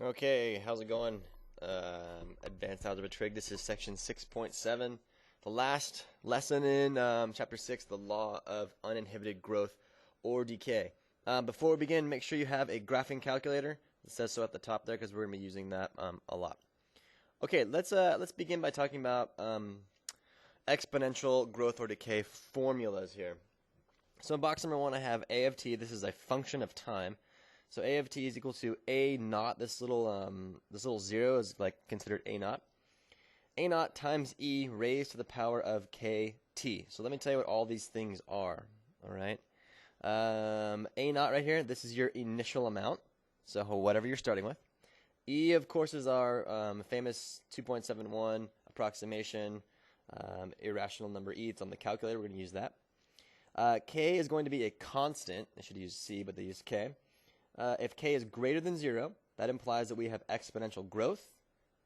Okay, how's it going? Advanced Algebra Trig. This is section 6.7, the last lesson in chapter 6, the law of uninhibited growth or decay. Before we begin, make sure you have a graphing calculator. It says so at the top there because we're going to be using that a lot. Okay, let's begin by talking about exponential growth or decay formulas here. So in box number 1, I have a of t. This is a function of time. So a of t is equal to a naught. This little zero is like considered a naught. A naught times e raised to the power of kt. So let me tell you what all these things are. All right. A naught right here. This is your initial amount. So whatever you're starting with. E, of course, is our famous 2.71 approximation, irrational number e. It's on the calculator. We're going to use that. K is going to be a constant. I should use c, but they use k. If k is greater than 0, that implies that we have exponential growth.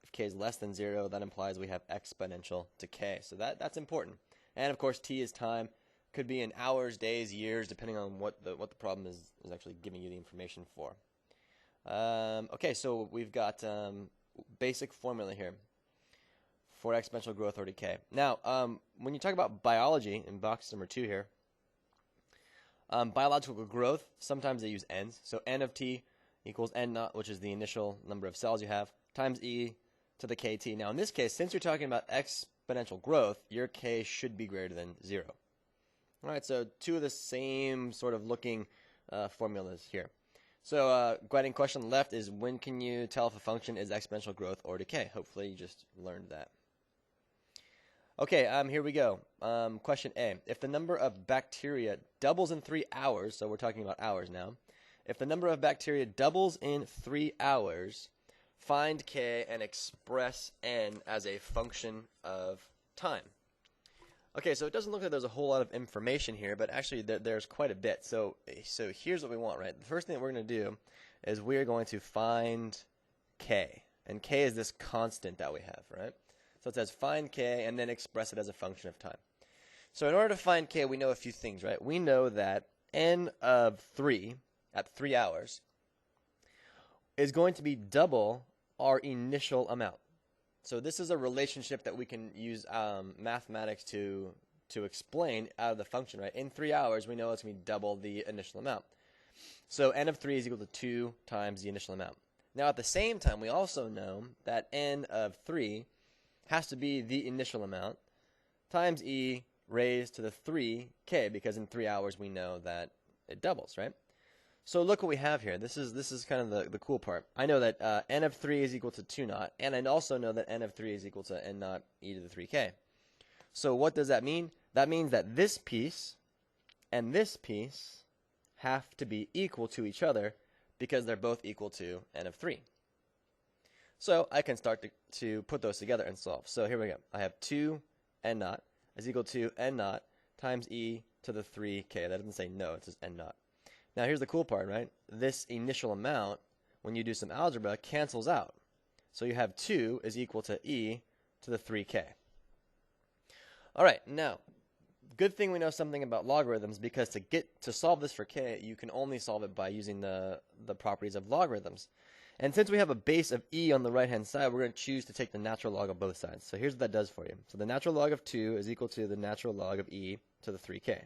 If k is less than 0, that implies we have exponential decay. So that's important. And of course, t is time. Could be in hours, days, years, depending on what the problem is actually giving you the information for. Okay, so we've got basic formula here for exponential growth or decay. Now, when you talk about biology in box number 2 here, biological growth, sometimes they use n's. So n of t equals n naught, which is the initial number of cells you have, times e to the kt. Now, in this case, since you're talking about exponential growth, your k should be greater than 0. All right, so two of the same sort of looking formulas here. So guiding question on the left is, when can you tell if a function is exponential growth or decay? Hopefully you just learned that. Okay, here we go. Question A. If the number of bacteria doubles in 3 hours, so we're talking about hours now. If the number of bacteria doubles in 3 hours, find k and express n as a function of time. Okay, so it doesn't look like there's a whole lot of information here, but actually there's quite a bit. So here's what we want, right? The first thing that we're going to do is we're going to find k. And k is this constant that we have, right? So it says find k and then express it as a function of time. So in order to find k, we know a few things, right? We know that n of 3 at 3 hours is going to be double our initial amount. So this is a relationship that we can use mathematics to explain out of the function, right? In 3 hours, we know it's going to be double the initial amount. So n of 3 is equal to 2 times the initial amount. Now at the same time, we also know that n of 3 has to be the initial amount times e raised to the 3k, because in 3 hours we know that it doubles, right? So look what we have here. This is kind of the cool part. I know that n of 3 is equal to 2 naught, and I also know that n of 3 is equal to n naught e to the 3k. So what does that mean? That means that this piece and this piece have to be equal to each other because they're both equal to n of 3. So I can start to put those together and solve. So here we go. I have 2 n naught is equal to n naught times e to the 3k. That doesn't say no, it says n naught. Now here's the cool part, right? This initial amount, when you do some algebra, cancels out. So you have 2 is equal to e to the 3k. All right, now, good thing we know something about logarithms, because to solve this for k, you can only solve it by using the properties of logarithms. And since we have a base of e on the right-hand side, we're going to choose to take the natural log of both sides. So here's what that does for you. So the natural log of 2 is equal to the natural log of e to the 3k.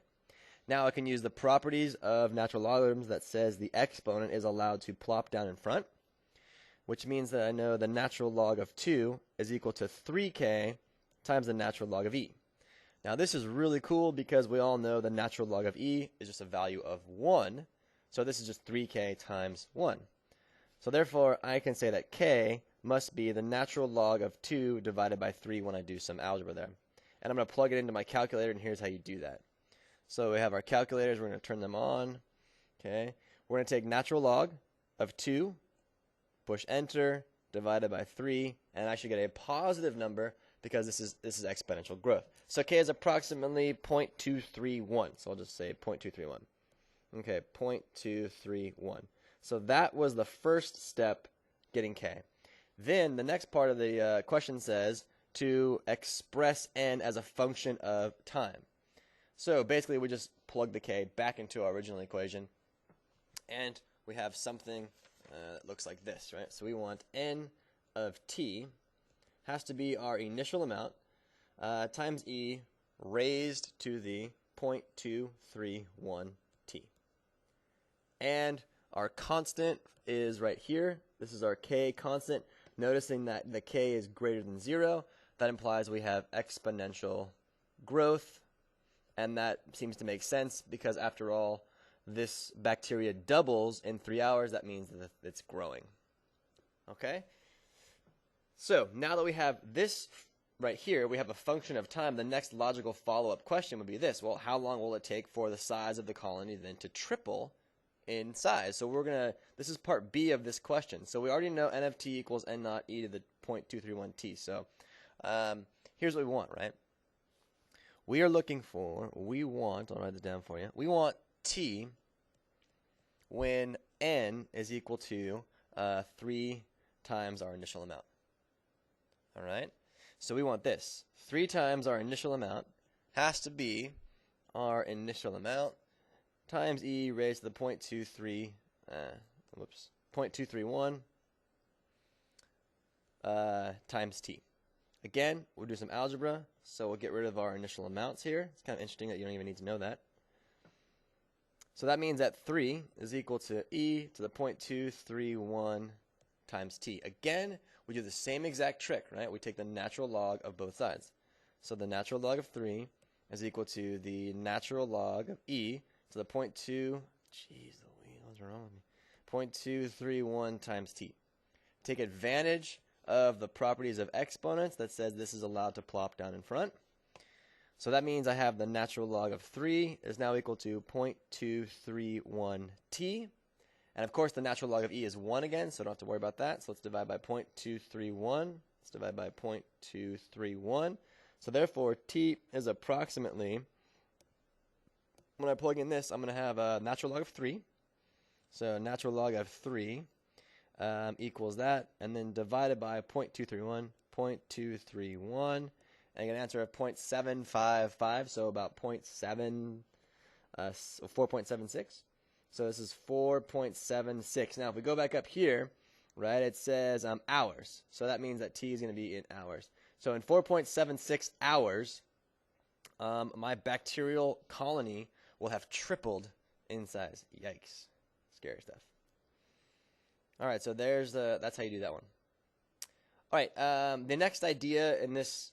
Now I can use the properties of natural logarithms that says the exponent is allowed to plop down in front, which means that I know the natural log of 2 is equal to 3k times the natural log of e. Now this is really cool because we all know the natural log of e is just a value of 1. So this is just 3k times 1. So therefore, I can say that k must be the natural log of 2 divided by 3 when I do some algebra there. And I'm going to plug it into my calculator, and here's how you do that. So we have our calculators. We're going to turn them on. Okay. We're going to take natural log of 2, push enter, divided by 3, and I should get a positive number because this is exponential growth. So k is approximately 0.231. So I'll just say 0.231. Okay, 0.231. So that was the first step, getting k. Then the next part of the question says to express n as a function of time. So basically we just plug the k back into our original equation, and we have something that looks like this, right? So we want n of t has to be our initial amount times e raised to the 0.231 t. And our constant is right here. This is our k constant. Noticing that the k is greater than 0, that implies we have exponential growth. And that seems to make sense because, after all, this bacteria doubles in 3 hours. That means that it's growing. Okay? So now that we have this right here, we have a function of time. The next logical follow-up question would be this. Well, how long will it take for the size of the colony then to triple in size? So we're going to, this is part B of this question. So we already know n of t equals n naught e to the 0.231 t. So here's what we want, right? We are looking for, I'll write this down for you. We want t when n is equal to 3 times our initial amount. All right? So we want this. 3 times our initial amount has to be our initial amount times e raised to the 0.231 times t. Again, we'll do some algebra, so we'll get rid of our initial amounts here. It's kind of interesting that you don't even need to know that. So that means that 3 is equal to e to the 0.231 times t. Again, we do the same exact trick, right? We take the natural log of both sides. So the natural log of 3 is equal to the natural log of e to the 0.2, what's wrong with me? 0.231 times t. Take advantage of the properties of exponents that says this is allowed to plop down in front. So that means I have the natural log of 3 is now equal to 0.231 t. And of course, the natural log of e is 1 again, so I don't have to worry about that. So let's divide by 0.231. Let's divide by 0.231. So therefore, t is approximately, when I plug in this, I'm going to have a natural log of 3. So natural log of 3 equals that, and then divided by 0.231, 0.231, and I get an answer of 0.755, so about 4.76. So this is 4.76. Now, if we go back up here, right, it says hours. So that means that t is going to be in hours. So in 4.76 hours, my bacterial colony will have tripled in size. Yikes. Scary stuff. All right, so that's how you do that one. All right, the next idea in this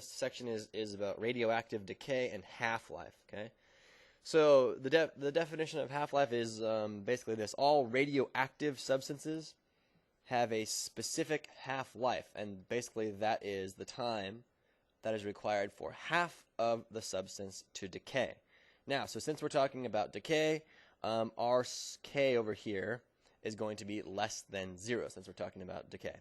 section is about radioactive decay and half-life. Okay, so the definition of half-life is basically this: all radioactive substances have a specific half-life, and basically that is the time that is required for half of the substance to decay. Now, so since we're talking about decay, our k over here is going to be less than 0 since we're talking about decay.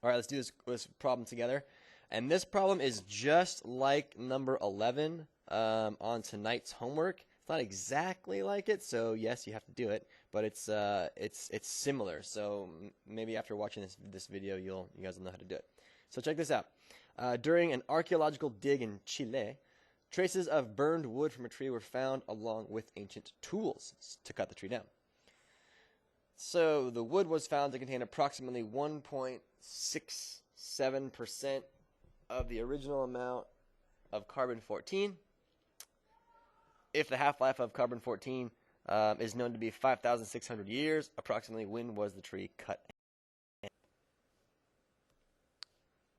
All right, let's do this problem together. And this problem is just like number 11 on tonight's homework. It's not exactly like it, so yes, you have to do it, but it's similar. So maybe after watching this video, you guys will know how to do it. So check this out. During an archaeological dig in Chile, traces of burned wood from a tree were found along with ancient tools to cut the tree down. So the wood was found to contain approximately 1.67% of the original amount of carbon-14. If the half-life of carbon-14 is known to be 5,600 years, approximately when was the tree cut?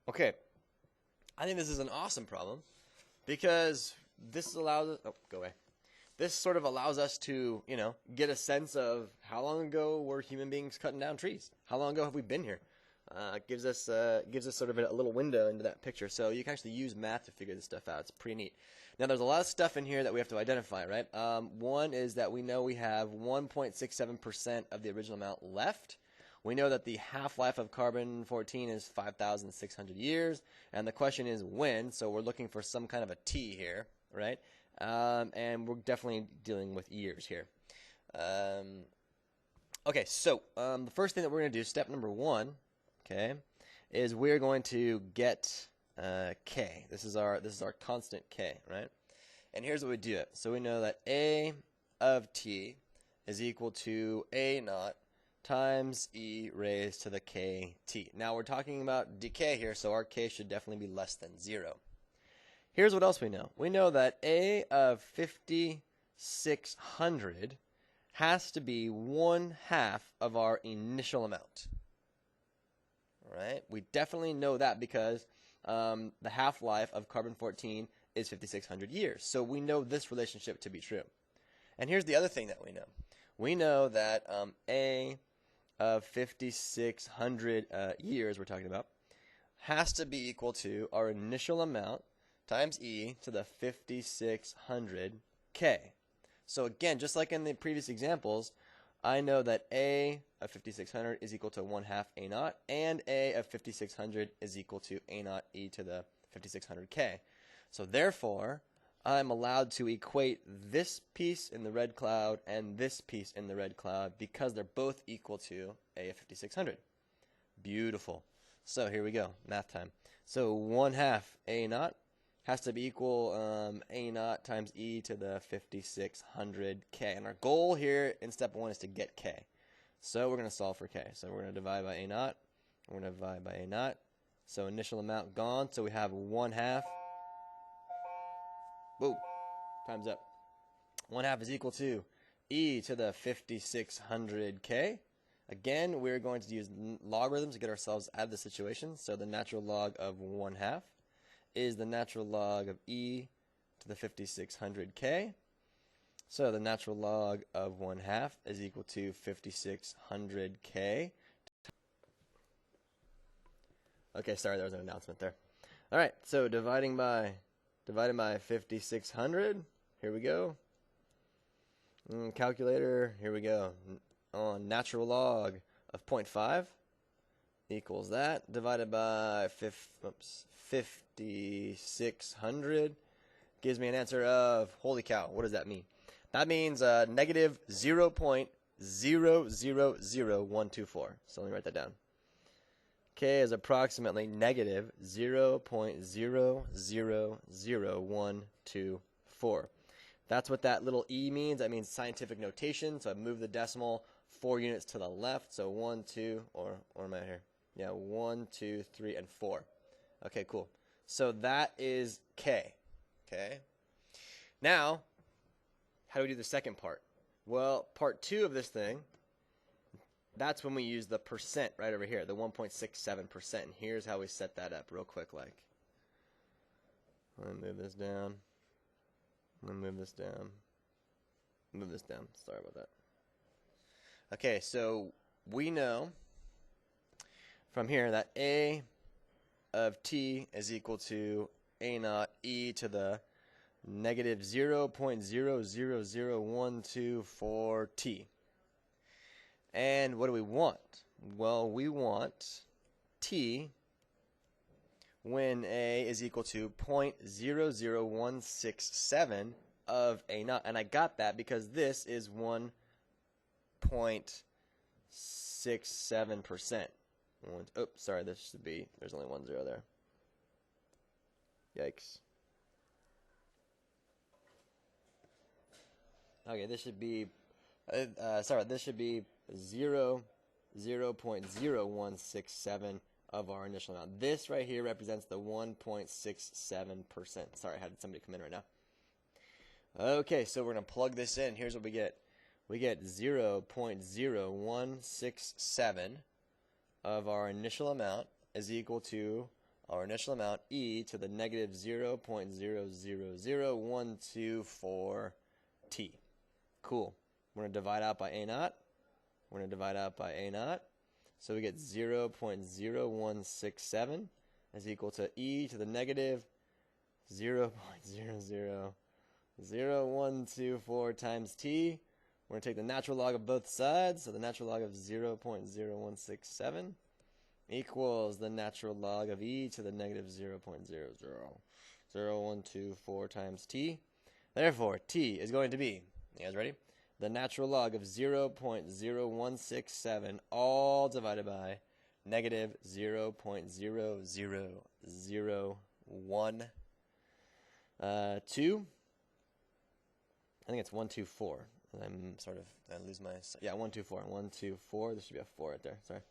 Okay, I think this is an awesome problem because this allows us, this sort of allows us to, get a sense of how long ago were human beings cutting down trees? How long ago have we been here? It gives us sort of a little window into that picture. So you can actually use math to figure this stuff out. It's pretty neat. Now, there's a lot of stuff in here that we have to identify, right? One is that we know we have 1.67% of the original amount left. We know that the half-life of carbon-14 is 5,600 years. And the question is when, so we're looking for some kind of a T here, right? And we're definitely dealing with years here. Okay, so the first thing that we're going to do, step number 1, okay, is we're going to get k. This is our constant k, right? And here's what we do it. So we know that a of t is equal to a naught times e raised to the kt. Now we're talking about decay here, so our k should definitely be less than 0. Here's what else we know. We know that a of 5600 has to be 1/2 of our initial amount. All right? We definitely know that because the half-life of carbon-14 is 5600 years. So we know this relationship to be true. And here's the other thing that we know. We know that a of 5600 years, we're talking about, has to be equal to our initial amount times e to the 5600k. So again, just like in the previous examples, I know that a of 5600 is equal to 1/2 a naught, and a of 5600 is equal to a naught e to the 5600k. So therefore, I'm allowed to equate this piece in the red cloud and this piece in the red cloud because they're both equal to a of 5600. Beautiful. So here we go, math time. So 1/2 a naught has to be equal a naught times e to the 5600k. And our goal here in step 1 is to get k. So we're going to solve for k. So we're going to divide by a naught. We're going to divide by a naught. So initial amount gone. So we have 1/2. Whoa, time's up. 1/2 is equal to e to the 5600k. Again, we're going to use logarithms to get ourselves out of the situation. So the natural log of 1/2 is the natural log of e to the 5600k. So the natural log of 1/2 is equal to 5600k. Okay, sorry, there was an announcement there. All right, so dividing by 5600. Here we go. Calculator. Here we go. On natural log of 0.5 equals that divided by 5600 gives me an answer of, holy cow, what does that mean? That means negative 0.000124. So let me write that down. K is approximately negative 0.000124. That's what that little e means. That means scientific notation. So I move the decimal 4 units to the left. So 1, 2, or am I here? Yeah, 1, 2, 3, and 4. Okay, cool. So that is k. Okay. Now, how do we do the second part? Well, part 2 of this thing, that's when we use the percent right over here, the 1.67%. And here's how we set that up real quick. Like, let me move this down. Let me move this down. Move this down. Sorry about that. Okay, so we know from here that a of t is equal to a naught e to the negative 0.000124t. And what do we want? Well, we want t when a is equal to 0.00167 of a naught. And I got that because this is 1.67%. Oh, sorry, this should be, there's only 1 0 there. Yikes. Okay, this should be, this should be 0.0167 of our initial amount. This right here represents the 1.67%. Sorry, I had somebody come in right now. Okay, so we're going to plug this in. Here's what we get. We get 0.0167 of our initial amount is equal to our initial amount e to the negative 0.000124t. Cool. We're going to divide out by a naught. We're going to divide out by a naught. So we get 0.0167 is equal to e to the negative 0.000124 times t. We're going to take the natural log of both sides. So the natural log of 0.0167 equals the natural log of e to the negative 0.000124 times t. Therefore, t is going to be, you guys ready? The natural log of 0.0167 all divided by negative 0.0001 2. I think it's 124. I'm sort of, I lose my, yeah, 124. 124. There should be a 4 right there. Sorry.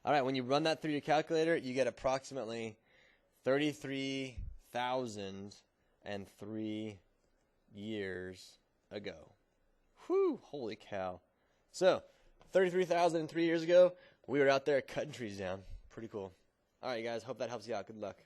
All right, when you run that through your calculator, you get approximately 33,003 years ago. Whew, holy cow. So, 33,003 years ago, we were out there cutting trees down. Pretty cool. All right, guys, hope that helps you out. Good luck.